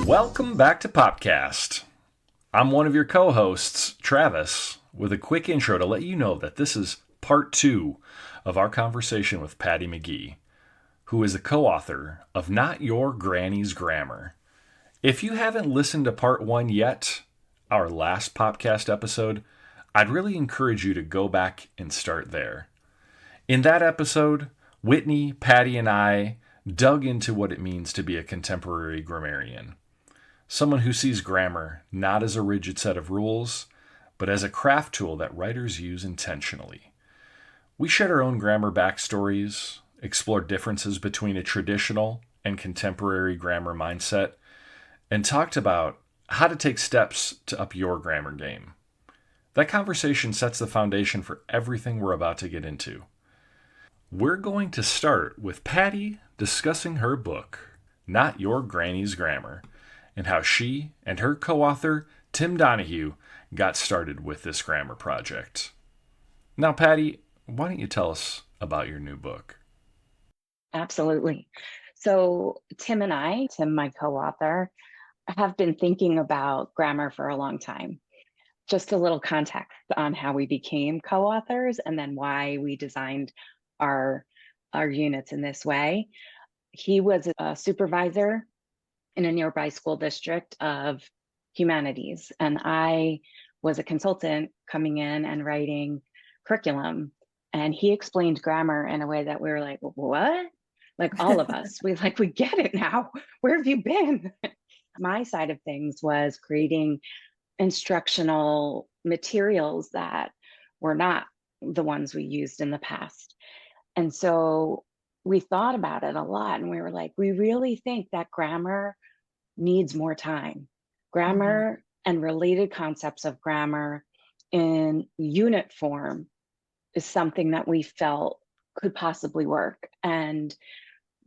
Welcome back to PoPCast. I'm one of your co-hosts, Travis, with a quick intro to let you know that this is part 2 of our conversation with Patty McGee, who is the co-author of Not Your Granny's Grammar. If you haven't listened to part 1 yet, our last PoPCast episode, I'd really encourage you to go back and start there. In that episode, Whitney, Patty, and I dug into what it means to be a contemporary grammarian. Someone who sees grammar not as a rigid set of rules, but as a craft tool that writers use intentionally. We shared our own grammar backstories, explored differences between a traditional and contemporary grammar mindset, and talked about how to take steps to up your grammar game. That conversation sets the foundation for everything we're about to get into. We're going to start with Patty discussing her book, Not Your Granny's Grammar, and how she and her co-author, Tim Donahue, got started with this grammar project. Now, Patty, why don't you tell us about your new book? Absolutely. So Tim, my co-author, have been thinking about grammar for a long time. Just a little context on how we became co-authors and then why we designed our units in this way. He was a supervisor in a nearby school district of humanities, and I was a consultant coming in and writing curriculum. And he explained grammar in a way that we were like, what? Like all of us, we get it now. Where have you been? My side of things was creating instructional materials that were not the ones we used in the past. And so we thought about it a lot, and we were like, we really think that grammar needs more time. Grammar and related concepts of grammar in unit form is something that we felt could possibly work. And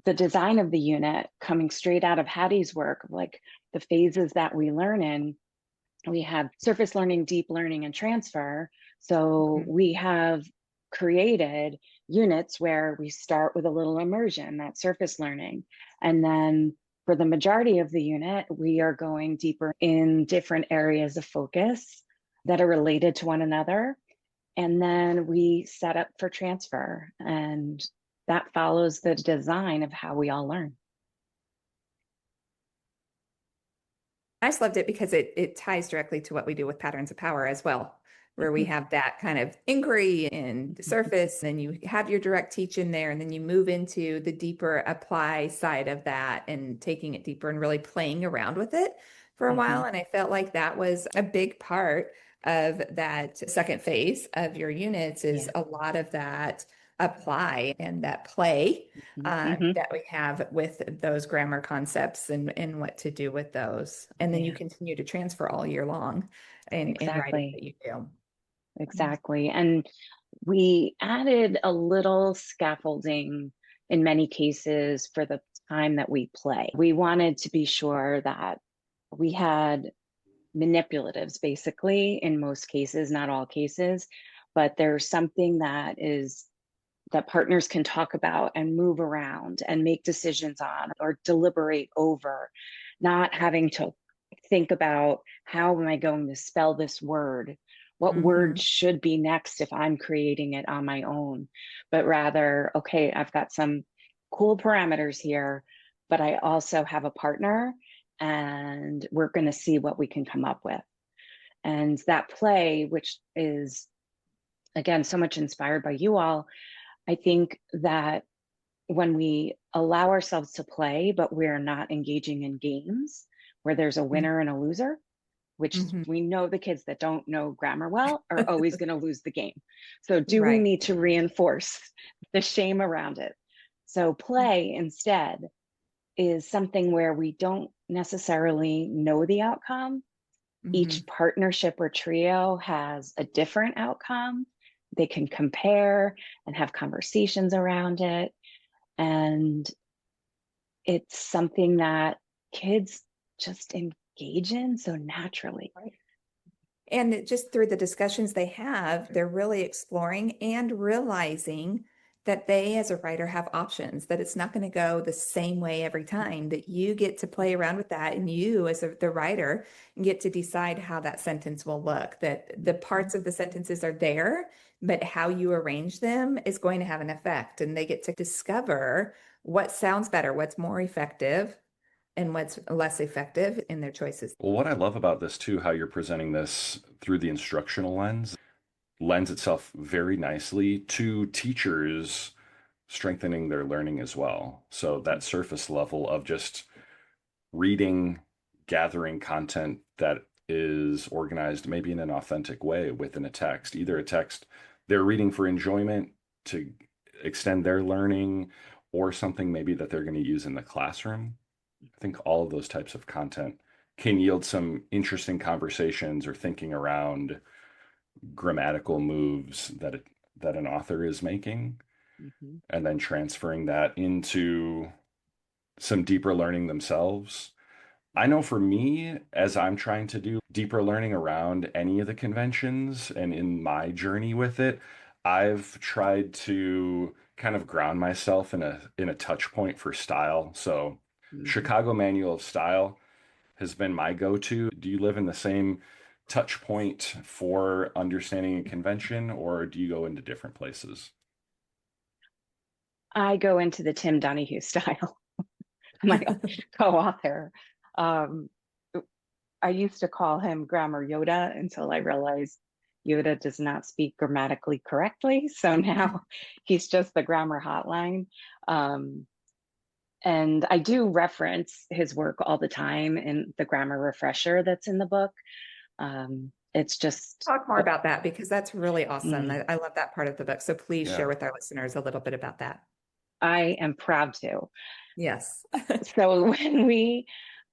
the design of the unit, coming straight out of Hattie's work, like the phases that we learn in, we have surface learning, deep learning, and transfer. So we have created units where we start with a little immersion, that surface learning. And then for the majority of the unit, we are going deeper in different areas of focus that are related to one another. And then we set up for transfer, and that follows the design of how we all learn. I just loved it because it ties directly to what we do with patterns of power as well, where we have that kind of inquiry and the surface, and then you have your direct teach in there, and then you move into the deeper apply side of that and taking it deeper and really playing around with it for a while. And I felt like that was a big part of that second phase of your units is a lot of that apply and that play that we have with those grammar concepts and what to do with those. And then you continue to transfer all year long in writing that you do. Exactly. And we added a little scaffolding in many cases for the time that we play. We wanted to be sure that we had manipulatives basically in most cases, not all cases, but there's something that partners can talk about and move around and make decisions on or deliberate over, not having to think about how am I going to spell this word? What word should be next if I'm creating it on my own? But rather, okay, I've got some cool parameters here, but I also have a partner and we're going to see what we can come up with. And that play, which is, again, so much inspired by you all, I think that when we allow ourselves to play, but we're not engaging in games where there's a winner and a loser, which we know the kids that don't know grammar well are always going to lose the game. So we need to reinforce the shame around it? So play instead is something where we don't necessarily know the outcome. Each partnership or trio has a different outcome. They can compare and have conversations around it. And it's something that kids just engage in so naturally. And just through the discussions they have, they're really exploring and realizing that they, as a writer, have options, that it's not going to go the same way every time, that you get to play around with that. And you, as the writer, get to decide how that sentence will look, that the parts of the sentences are there, but how you arrange them is going to have an effect. And they get to discover what sounds better, what's more effective, and what's less effective in their choices. Well, what I love about this too, how you're presenting this through the instructional lens, lends itself very nicely to teachers strengthening their learning as well. So that surface level of just reading, gathering content that is organized maybe in an authentic way within a text, either a text they're reading for enjoyment to extend their learning, or something maybe that they're going to use in the classroom. I think all of those types of content can yield some interesting conversations or thinking around grammatical moves that an author is making, and then transferring that into some deeper learning themselves. I know for me, as I'm trying to do deeper learning around any of the conventions and in my journey with it, I've tried to kind of ground myself in a touch point for style. So Chicago Manual of Style has been my go-to. Do you live in the same touch point for understanding a convention, or do you go into different places? I go into the Tim Donahue style, my co-author. Um, I used to call him Grammar Yoda until I realized Yoda does not speak grammatically correctly. So now he's just the grammar hotline. Um, and I do reference his work all the time in the grammar refresher that's in the book. It's just Talk more about that, because that's really awesome. mm, I love that part of the book. So please share Yeah. with our listeners a little bit about that. I am proud to. Yes. So when we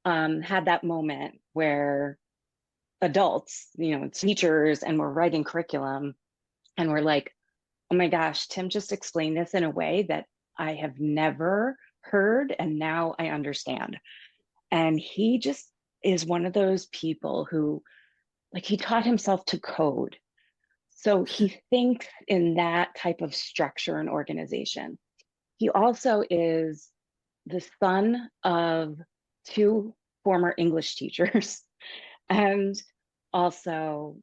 had that moment where adults, teachers, and we're writing curriculum, and we're like, oh my gosh, Tim just explained this in a way that I have never heard, and now I understand. And he just is one of those people who, like, he taught himself to code. So he thinks in that type of structure and organization. He also is the son of two former English teachers and also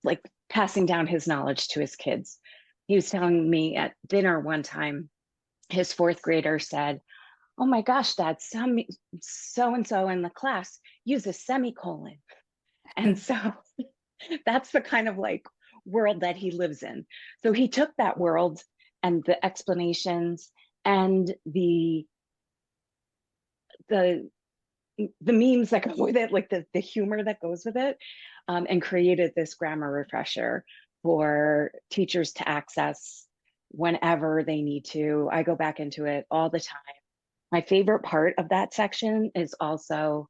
like passing down his knowledge to his kids. He was telling me at dinner one time, his fourth grader said, oh my gosh, Dad, so and so in the class use a semicolon. And so that's the kind of like world that he lives in. So he took that world and the explanations and the the memes that go with it, like the humor that goes with it, and created this grammar refresher for teachers to access whenever they need to. I go back into it all the time. My favorite part of that section is also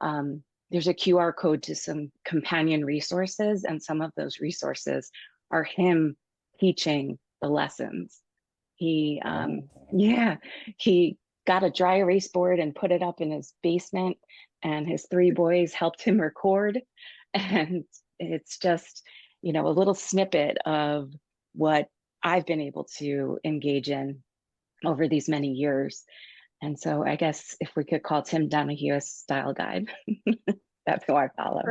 there's a QR code to some companion resources, and some of those resources are him teaching the lessons. He, yeah, he got a dry erase board and put it up in his basement, and his three boys helped him record. And it's just, a little snippet of what I've been able to engage in over these many years. And so I guess if we could call Tim Donahue a style guide, that's who I follow.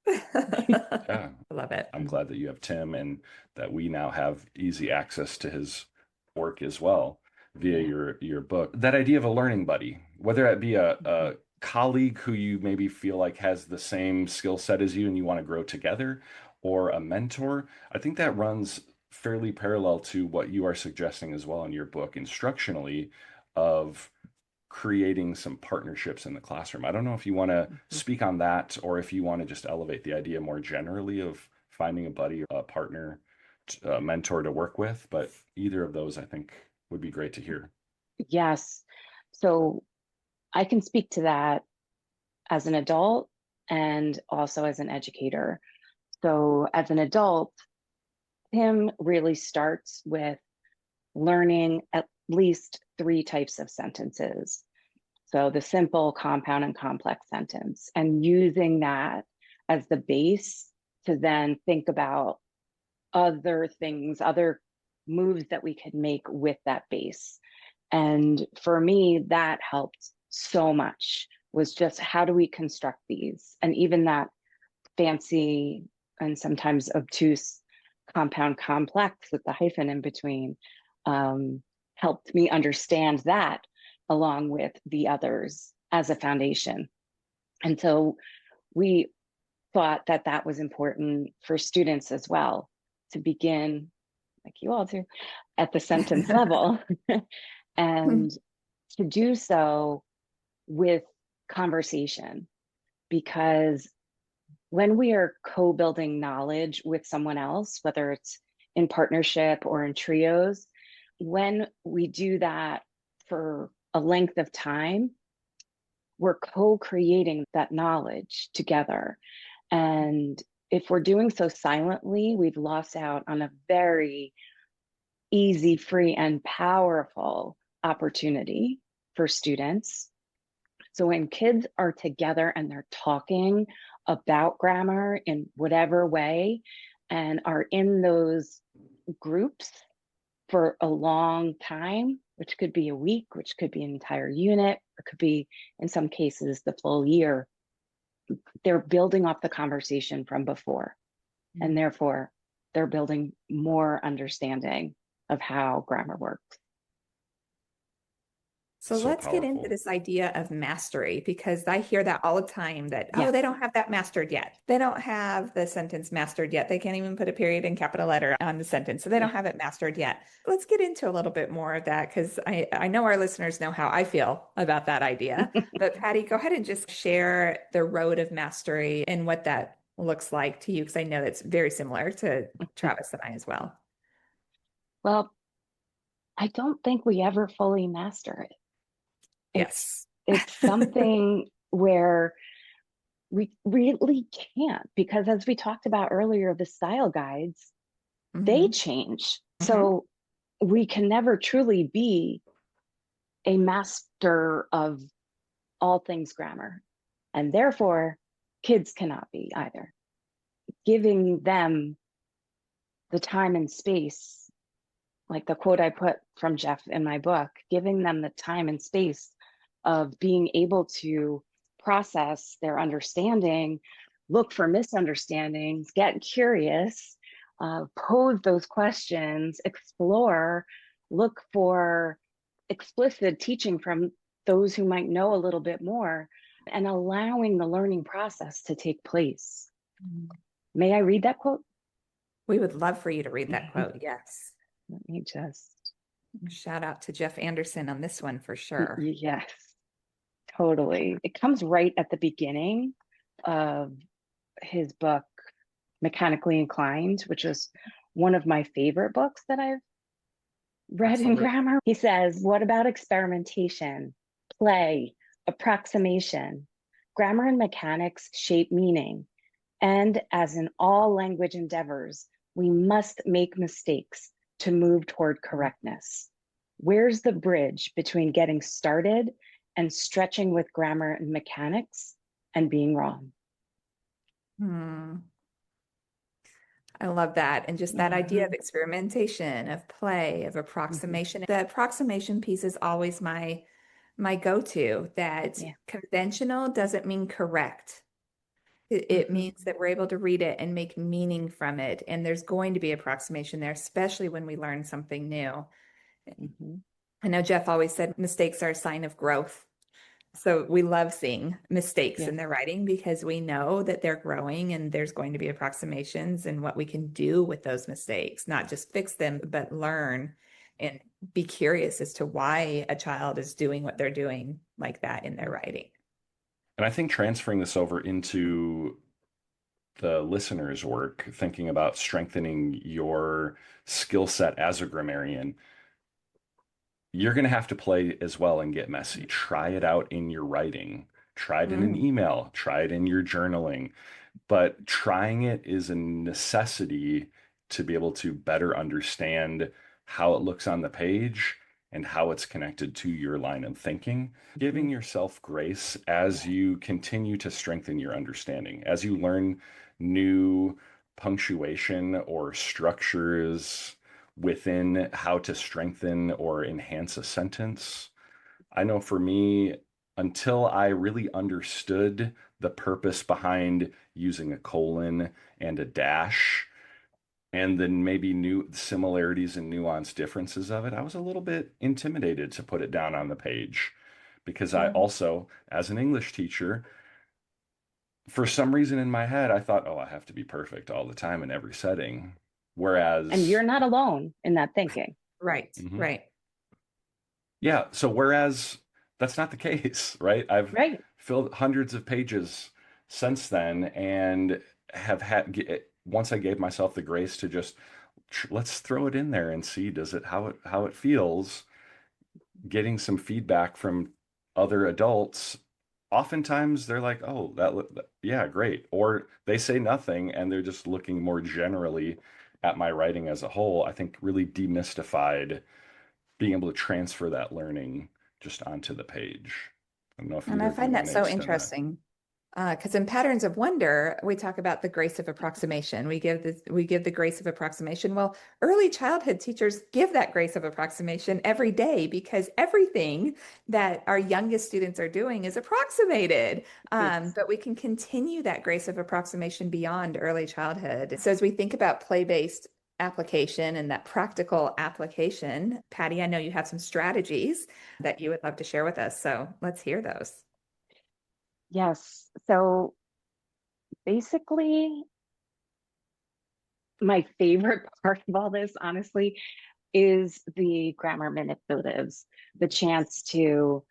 Perfect. Yeah. I love it. I'm glad that you have Tim and that we now have easy access to his work as well via your book. That idea of a learning buddy, whether it be a colleague who you maybe feel like has the same skill set as you and you want to grow together, or a mentor, I think that runs fairly parallel to what you are suggesting as well in your book instructionally, of creating some partnerships in the classroom. I don't know if you want to speak on that, or if you want to just elevate the idea more generally of finding a buddy, a partner, a mentor to work with, but either of those I think would be great to hear. Yes. So I can speak to that as an adult and also as an educator. So as an adult, Tim really starts with learning least 3 types of sentences. So the simple, compound, and complex sentence, and using that as the base to then think about other things, other moves that we could make with that base. And for me, that helped so much, was just how do we construct these? And even that fancy and sometimes obtuse compound complex with the hyphen in between helped me understand that along with the others as a foundation. And so we thought that that was important for students as well, to begin, like you all do, at the sentence level, and to do so with conversation. Because when we are co-building knowledge with someone else, whether it's in partnership or in trios, when we do that for a length of time, we're co-creating that knowledge together. And if we're doing so silently, we've lost out on a very easy, free, and powerful opportunity for students. So when kids are together and they're talking about grammar in whatever way and are in those groups for a long time, which could be a week, which could be an entire unit, or could be, in some cases, the full year, they're building off the conversation from before. And therefore, they're building more understanding of how grammar works. So let's get into this idea of mastery, because I hear that all the time that, oh, they don't have that mastered yet. They don't have the sentence mastered yet. They can't even put a period and capital letter on the sentence. So they don't have it mastered yet. Let's get into a little bit more of that, because I know our listeners know how I feel about that idea. But Patty, go ahead and just share the road of mastery and what that looks like to you, because I know that's very similar to Travis and I as well. Well, I don't think we ever fully master it. It's something where we really can't, because as we talked about earlier, the style guides, they change. So we can never truly be a master of all things grammar. And therefore, kids cannot be either. Giving them the time and space, like the quote I put from Jeff in my book, giving them the time and space of being able to process their understanding, look for misunderstandings, get curious, pose those questions, explore, look for explicit teaching from those who might know a little bit more, and allowing the learning process to take place. May I read that quote? We would love for you to read that quote. Yes. Let me just shout out to Jeff Anderson on this one for sure. Yes. Totally. It comes right at the beginning of his book, Mechanically Inclined, which is one of my favorite books that I've read in grammar. He says, what about experimentation, play, approximation? Grammar and mechanics shape meaning. And as in all language endeavors, we must make mistakes to move toward correctness. Where's the bridge between getting started and stretching with grammar and mechanics and being wrong? I love that. And just that idea of experimentation, of play, of approximation. The approximation piece is always my go-to, that conventional doesn't mean correct. It means that we're able to read it and make meaning from it. And there's going to be approximation there, especially when we learn something new. I know Jeff always said mistakes are a sign of growth. So we love seeing mistakes in their writing, because we know that they're growing and there's going to be approximations and what we can do with those mistakes, not just fix them, but learn and be curious as to why a child is doing what they're doing like that in their writing. And I think transferring this over into the listener's work, thinking about strengthening your skill set as a grammarian, you're going to have to play as well and get messy. Try it out in your writing. Try it in an email. Try it in your journaling. But trying it is a necessity to be able to better understand how it looks on the page and how it's connected to your line of thinking. Giving yourself grace as you continue to strengthen your understanding, as you learn new punctuation or structures within how to strengthen or enhance a sentence. I know for me, until I really understood the purpose behind using a colon and a dash, and then maybe new similarities and nuance differences of it, I was a little bit intimidated to put it down on the page because I Mhm. also, as an English teacher, for some reason in my head, I thought, oh, I have to be perfect all the time in every setting. And you're Whereas, not alone in that thinking. Right, Mhm. right. Yeah, so whereas that's not the case, right? I've Right. filled hundreds of pages since then and have once I gave myself the grace to just let's throw it in there and see does it how it feels, getting some feedback from other adults. Oftentimes they're like, "Oh, yeah, great." Or they say nothing and they're just looking more generally at my writing as a whole. I think really demystified being able to transfer that learning just onto the page. I don't know if And either I of you find want that to so extend that. interesting. Because in patterns of wonder, we talk about the grace of approximation. We give the grace of approximation. Well, early childhood teachers give that grace of approximation every day because everything that our youngest students are doing is approximated. Yes. But we can continue that grace of approximation beyond early childhood. So as we think about play-based application and that practical application, Patty, I know you have some strategies that you would love to share with us. So let's hear those. Yes. So basically, my favorite part of all this, honestly, is the grammar manipulatives, the chance to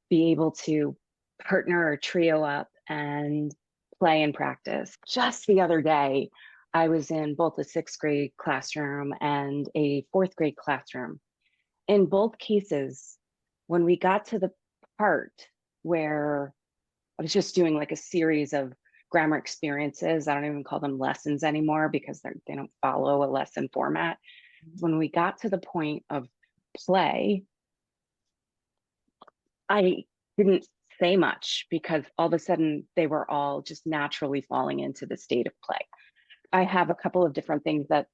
be able to partner or trio up and play and practice. Just the other day, I was in both a sixth grade classroom and a fourth grade classroom. In both cases, when we got to the part where I was just doing like a series of grammar experiences, I don't even call them lessons anymore because they don't follow a lesson format. When we got to the point of play, I didn't say much because all of a sudden they were all just naturally falling into the state of play. I have a couple of different things that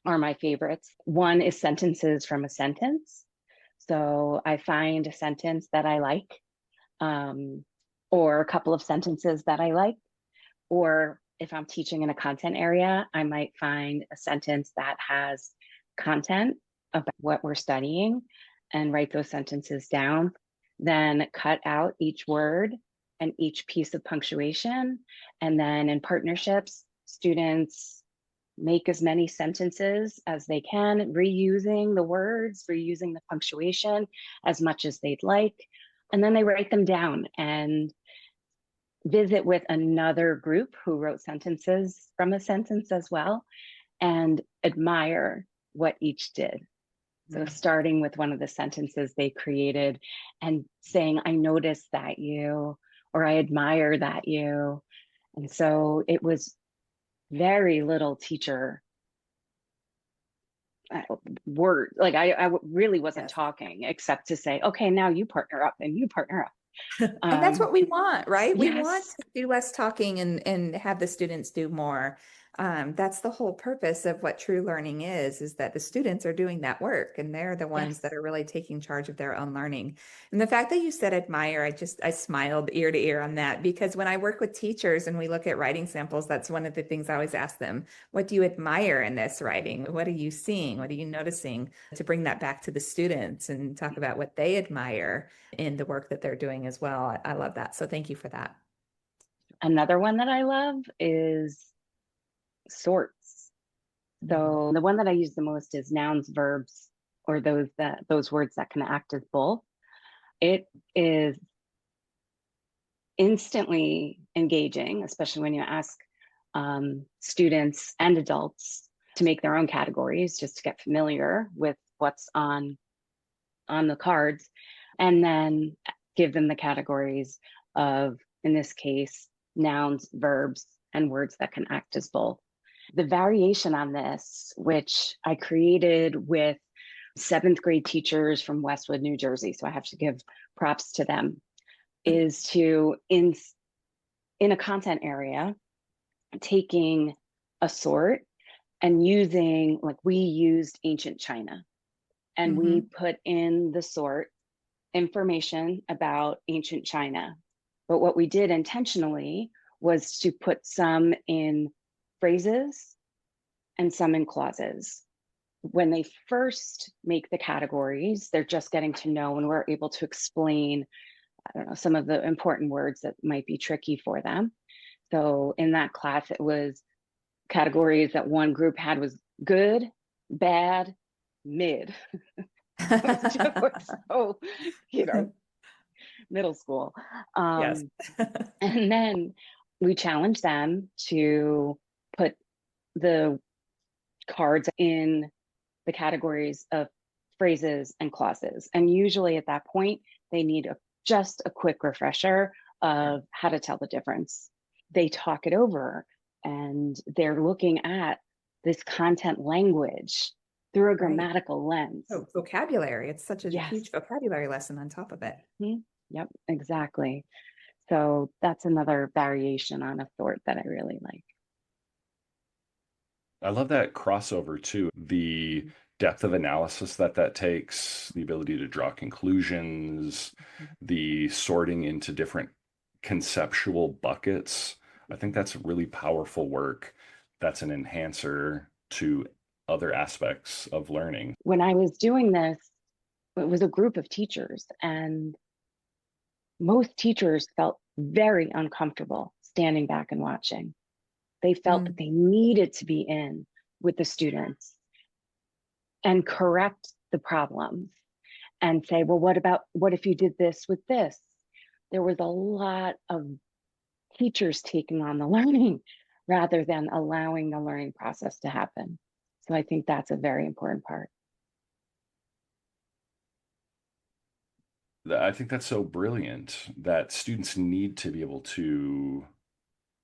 are my favorites. One is sentences from a sentence. So I find a sentence that I like, um, or a couple of sentences that I like, or if I'm teaching in a content area, I might find a sentence that has content about what we're studying and write those sentences down, then cut out each word and each piece of punctuation. And then in partnerships, students make as many sentences as they can, reusing the words, reusing the punctuation as much as they'd like. And then they write them down and visit with another group who wrote sentences from a sentence as well and admire what each did. So, starting with one of the sentences they created and saying, I noticed that you, or I admire that you. And so it was very little teacher word. Like I really wasn't Yes. talking except to say, okay, now you partner up and you partner up. And that's what we want, right? We want Yes, to do less talking and have the students do more. That's the whole purpose of what true learning is that the students are doing that work and they're the ones that yes, are really taking charge of their own learning. And the fact that you said admire, I smiled ear to ear on that because when I work with teachers and we look at writing samples, that's one of the things I always ask them. What do you admire in this writing? What are you seeing? What are you noticing? To bring that back to the students and talk about what they admire in the work that they're doing as well. I love that. So thank you for that. another one that I love is sorts. So the one that I use the most is nouns, verbs, or those words that can act as both. It is instantly engaging, especially when you ask students and adults to make their own categories just to get familiar with what's on the cards, and then give them the categories of, in this case, nouns, verbs, and words that can act as both. The variation on this, which I created with seventh grade teachers from Westwood, New Jersey, so I have to give props to them, is to, in a content area, taking a sort and using, like we used ancient China, and we put in the sort information about ancient China. But what we did intentionally was to put some in phrases and some in clauses. When they first make the categories, they're just getting to know, and we're able to explain, I don't know, some of the important words that might be tricky for them. So in that class, it was categories that one group had was good, bad, mid. So, middle school. Yes. And then we challenged them to put the cards in the categories of phrases and clauses. And usually at that point, they need just a quick refresher of how to tell the difference. They talk it over and they're looking at this content language through a grammatical lens. Oh, vocabulary. It's such a Yes. huge vocabulary lesson on top of it. Yep, exactly. So that's another variation on a sort that I really like. I love that crossover too. The depth of analysis that takes, the ability to draw conclusions, the sorting into different conceptual buckets. I think that's really powerful work. That's an enhancer to other aspects of learning. When I was doing this, it was a group of teachers, and most teachers felt very uncomfortable standing back and watching. They felt that they needed to be in with the students and correct the problems and say, well, what if you did this with this? There was a lot of teachers taking on the learning rather than allowing the learning process to happen. So I think that's a very important part. I think that's so brilliant that students need to be able to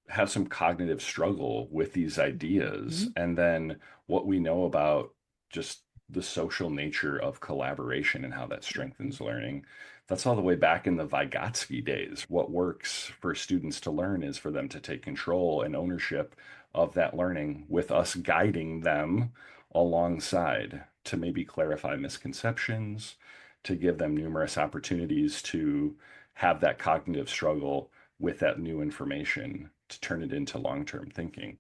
have some cognitive struggle with these ideas. And then what we know about just the social nature of collaboration and how that strengthens learning. That's all the way back in the Vygotsky days. What works for students to learn is for them to take control and ownership of that learning, with us guiding them alongside to maybe clarify misconceptions, to give them numerous opportunities to have that cognitive struggle with that new information to turn it into long-term thinking.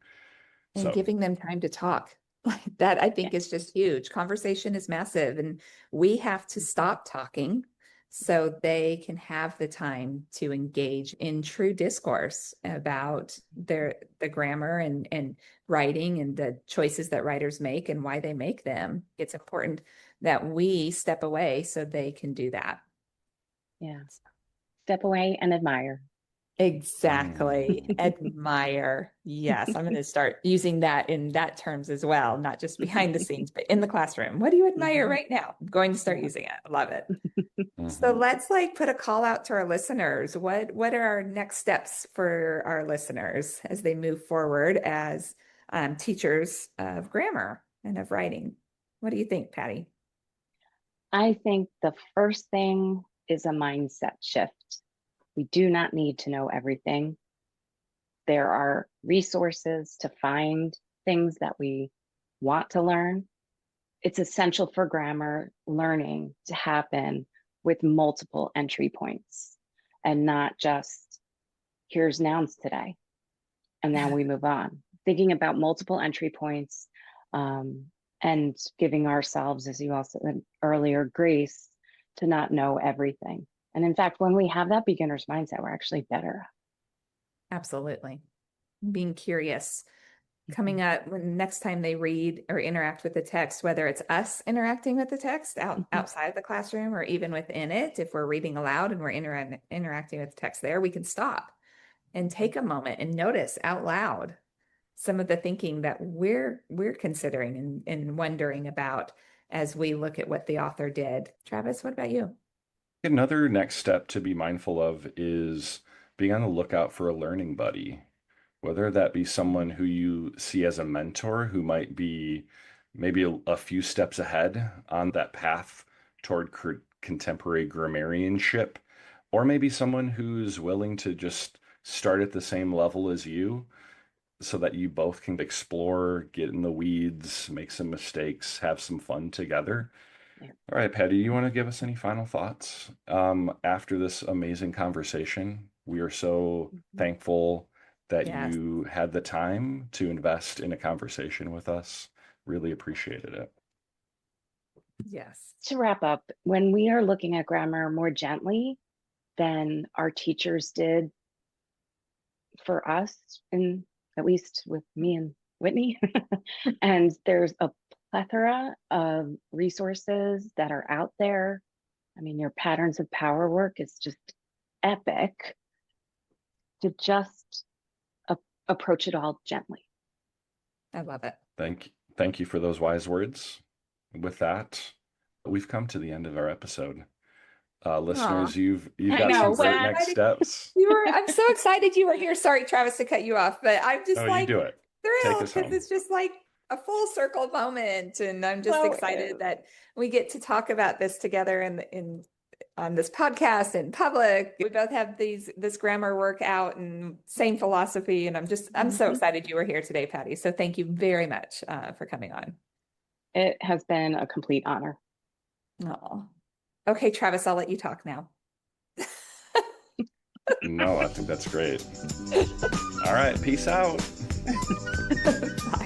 And So giving them time to talk. Like that, I think is just huge. Conversation is massive, and we have to stop talking so they can have the time to engage in true discourse about the grammar and writing and the choices that writers make and why they make them. It's important that we step away so they can do that. Yeah. Step away and admire. Exactly. Admire. Yes, I'm going to start using that in that terms as well, not just behind the scenes, but in the classroom. What do you admire right now? I'm going to start using it. I love it. So let's put a call out to our listeners. What are our next steps for our listeners as they move forward as teachers of grammar and of writing? What do you think, Patty? I think the first thing is a mindset shift. We do not need to know everything. There are resources to find things that we want to learn. It's essential for grammar learning to happen with multiple entry points and not just here's nouns today and then we move on. Thinking about multiple entry points and giving ourselves, as you also said earlier, grace to not know everything. And in fact, when we have that beginner's mindset, we're actually better. Absolutely. Being curious, coming up when next time they read or interact with the text, whether it's us interacting with the text outside of the classroom or even within it, if we're reading aloud and we're interacting with the text there, we can stop and take a moment and notice out loud some of the thinking that we're considering and wondering about as we look at what the author did. Travis, what about you? another next step to be mindful of is being on the lookout for a learning buddy, whether that be someone who you see as a mentor who might be maybe a few steps ahead on that path toward contemporary grammarianship, or maybe someone who's willing to just start at the same level as you so that you both can explore, get in the weeds, make some mistakes, have some fun together. Yeah. All right, Patty, you want to give us any final thoughts after this amazing conversation? We are so thankful that Yes. you had the time to invest in a conversation with us. Really appreciated it. Yes. To wrap up, when we are looking at grammar more gently than our teachers did for us, and at least with me and Whitney, and there's a plethora of resources that are out there. I mean, your patterns of power work is just epic. To just approach it all gently. I love it. Thank you for those wise words. With that, we've come to the end of our episode. Listeners, you've I got know, some great well, next steps. I'm so excited you were here. Sorry, Travis, to cut you off, but I'm just Oh, you do it. Take thrilled us because home. it's just like a full circle moment. And I'm just So excited that we get to talk about this together in on this podcast in public. We both have this grammar work out and same philosophy. And I'm so excited you were here today, Patty. So thank you very much for coming on. It has been a complete honor. Oh, okay, Travis, I'll let you talk now. No, I think that's great. All right, peace out. Bye.